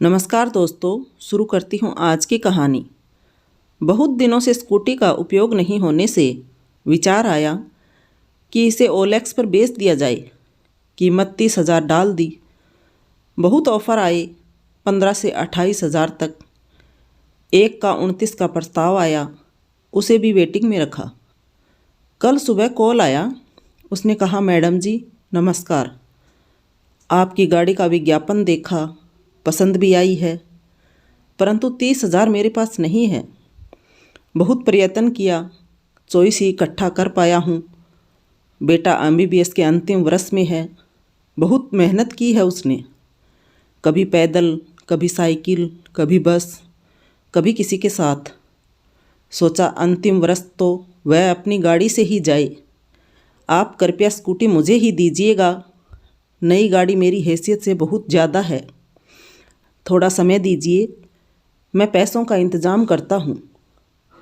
नमस्कार दोस्तों, शुरू करती हूँ आज की कहानी। बहुत दिनों से स्कूटी का उपयोग नहीं होने से विचार आया कि इसे ओएलएक्स पर बेच दिया जाए। कीमत 30,000 डाल दी। बहुत ऑफ़र आए, 15 से 28,000 तक। एक का 29 का प्रस्ताव आया, उसे भी वेटिंग में रखा। कल सुबह कॉल आया। उसने कहा, मैडम जी नमस्कार, आपकी गाड़ी का विज्ञापन देखा, पसंद भी आई है, परंतु 30,000 मेरे पास नहीं है। बहुत प्रयत्न किया, चॉइस ही इकट्ठा कर पाया हूँ। बेटा एमबीबीएस के अंतिम वर्ष में है। बहुत मेहनत की है उसने, कभी पैदल, कभी साइकिल, कभी बस, कभी किसी के साथ। सोचा अंतिम वर्ष तो वह अपनी गाड़ी से ही जाए। आप कृपया स्कूटी मुझे ही दीजिएगा। नई गाड़ी मेरी हैसियत से बहुत ज़्यादा है। थोड़ा समय दीजिए, मैं पैसों का इंतज़ाम करता हूँ।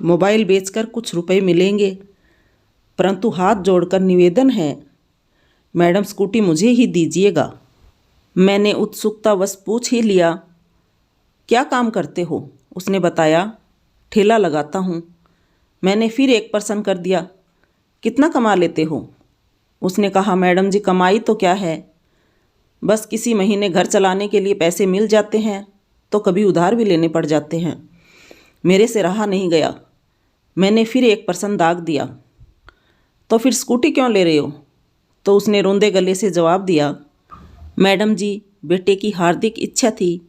मोबाइल बेचकर कुछ रुपए मिलेंगे, परंतु हाथ जोड़कर निवेदन है, मैडम स्कूटी मुझे ही दीजिएगा। मैंने उत्सुकतावश पूछ ही लिया, क्या काम करते हो? उसने बताया, ठेला लगाता हूँ। मैंने फिर एक प्रश्न कर दिया, कितना कमा लेते हो? उसने कहा, मैडम जी कमाई तो क्या है, बस किसी महीने घर चलाने के लिए पैसे मिल जाते हैं तो कभी उधार भी लेने पड़ जाते हैं। मेरे से रहा नहीं गया। मैंने फिर एक प्रश्न दाग दिया, तो फिर स्कूटी क्यों ले रहे हो? तो उसने रोंदे गले से जवाब दिया, मैडम जी बेटे की हार्दिक इच्छा थी,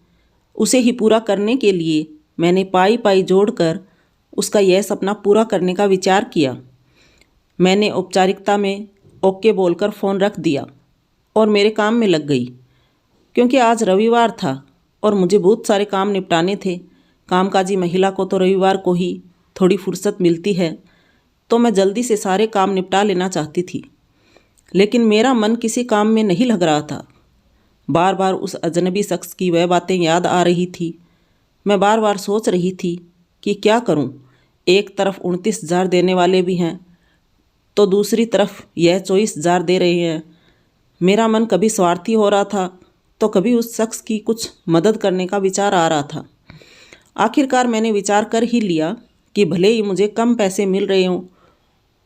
उसे ही पूरा करने के लिए मैंने पाई पाई जोड़कर उसका यह सपना पूरा करने का विचार किया। मैंने औपचारिकता में ओके बोलकर फ़ोन रख दिया और मेरे काम में लग गई, क्योंकि आज रविवार था और मुझे बहुत सारे काम निपटाने थे। कामकाजी महिला को तो रविवार को ही थोड़ी फुर्सत मिलती है, तो मैं जल्दी से सारे काम निपटा लेना चाहती थी। लेकिन मेरा मन किसी काम में नहीं लग रहा था। बार बार उस अजनबी शख्स की वह बातें याद आ रही थी। मैं बार बार सोच रही थी कि क्या करूं। एक तरफ 29,000 देने वाले भी हैं, तो दूसरी तरफ यह 24,000 दे रहे हैं। मेरा मन कभी स्वार्थी हो रहा था तो कभी उस शख्स की कुछ मदद करने का विचार आ रहा था। आखिरकार मैंने विचार कर ही लिया कि भले ही मुझे कम पैसे मिल रहे हों,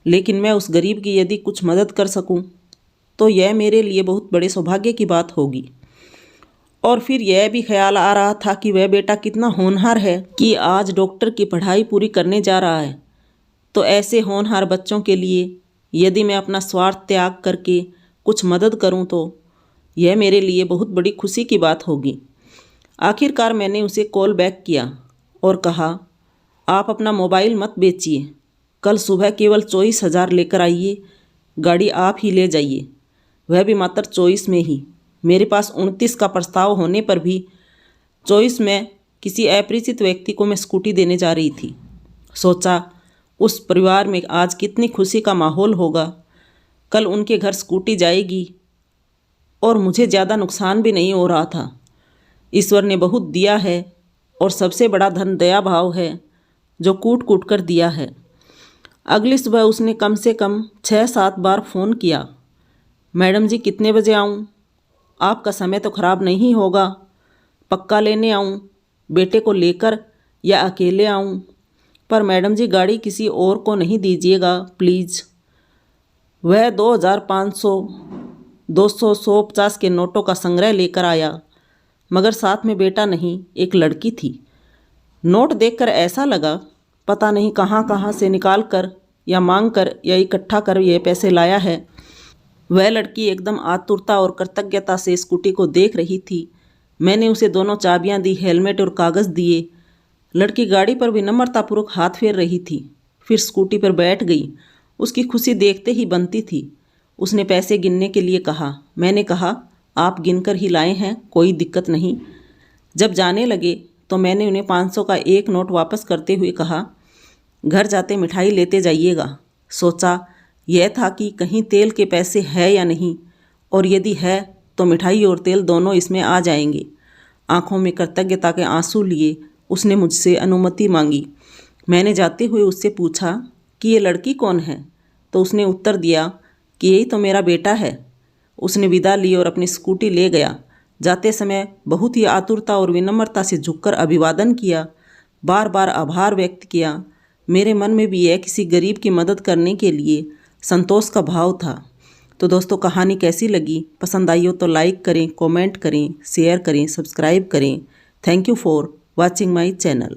लेकिन मैं उस गरीब की यदि कुछ मदद कर सकूं, तो यह मेरे लिए बहुत बड़े सौभाग्य की बात होगी। और फिर यह भी ख्याल आ रहा था कि वह बेटा कितना होनहार है कि आज डॉक्टर की पढ़ाई पूरी करने जा रहा है। तो ऐसे होनहार बच्चों के लिए यदि मैं अपना स्वार्थ त्याग करके कुछ मदद करूं, तो यह मेरे लिए बहुत बड़ी खुशी की बात होगी। आखिरकार मैंने उसे कॉल बैक किया और कहा, आप अपना मोबाइल मत बेचिए, कल सुबह केवल 24,000 लेकर आइए, गाड़ी आप ही ले जाइए, वह भी मात्र 24 में ही। मेरे पास 29 का प्रस्ताव होने पर भी 24 में किसी अपरिचित व्यक्ति को मैं स्कूटी देने जा रही थी। सोचा उस परिवार में आज कितनी खुशी का माहौल होगा। कल उनके घर स्कूटी जाएगी और मुझे ज़्यादा नुकसान भी नहीं हो रहा था। ईश्वर ने बहुत दिया है और सबसे बड़ा धन दया भाव है, जो कूट कूट कर दिया है। अगली सुबह उसने कम से कम 6-7 बार फ़ोन किया, मैडम जी कितने बजे आऊँ? आपका समय तो ख़राब नहीं होगा? पक्का लेने आऊँ, बेटे को लेकर, या अकेले आऊँ? पर मैडम जी गाड़ी किसी और को नहीं दीजिएगा प्लीज़। वह 2,500, 200, 150 के नोटों का संग्रह लेकर आया, मगर साथ में बेटा नहीं, एक लड़की थी। नोट देखकर ऐसा लगा पता नहीं कहाँ कहाँ से निकाल कर या मांग कर या इकट्ठा कर ये पैसे लाया है। वह लड़की एकदम आतुरता और कृतज्ञता से स्कूटी को देख रही थी। मैंने उसे दोनों चाबियां दी, हेलमेट और कागज़ दिए। लड़की गाड़ी पर विनम्रतापूर्वक हाथ फेर रही थी, फिर स्कूटी पर बैठ गई। उसकी खुशी देखते ही बनती थी। उसने पैसे गिनने के लिए कहा। मैंने कहा, आप गिनकर ही लाए हैं, कोई दिक्कत नहीं। जब जाने लगे तो मैंने उन्हें 500 का एक नोट वापस करते हुए कहा, घर जाते मिठाई लेते जाइएगा। सोचा यह था कि कहीं तेल के पैसे है या नहीं, और यदि है तो मिठाई और तेल दोनों इसमें आ जाएंगे। आंखों में कृतज्ञता के आंसू लिए उसने मुझसे अनुमति मांगी। मैंने जाते हुए उससे पूछा कि ये लड़की कौन है, तो उसने उत्तर दिया कि यही तो मेरा बेटा है। उसने विदा ली और अपनी स्कूटी ले गया। जाते समय बहुत ही आतुरता और विनम्रता से झुककर अभिवादन किया, बार बार आभार व्यक्त किया। मेरे मन में भी यह किसी गरीब की मदद करने के लिए संतोष का भाव था। तो दोस्तों, कहानी कैसी लगी? पसंद आई हो तो लाइक करें, कमेंट करें, शेयर करें, सब्सक्राइब करें। Thank you for watching my channel.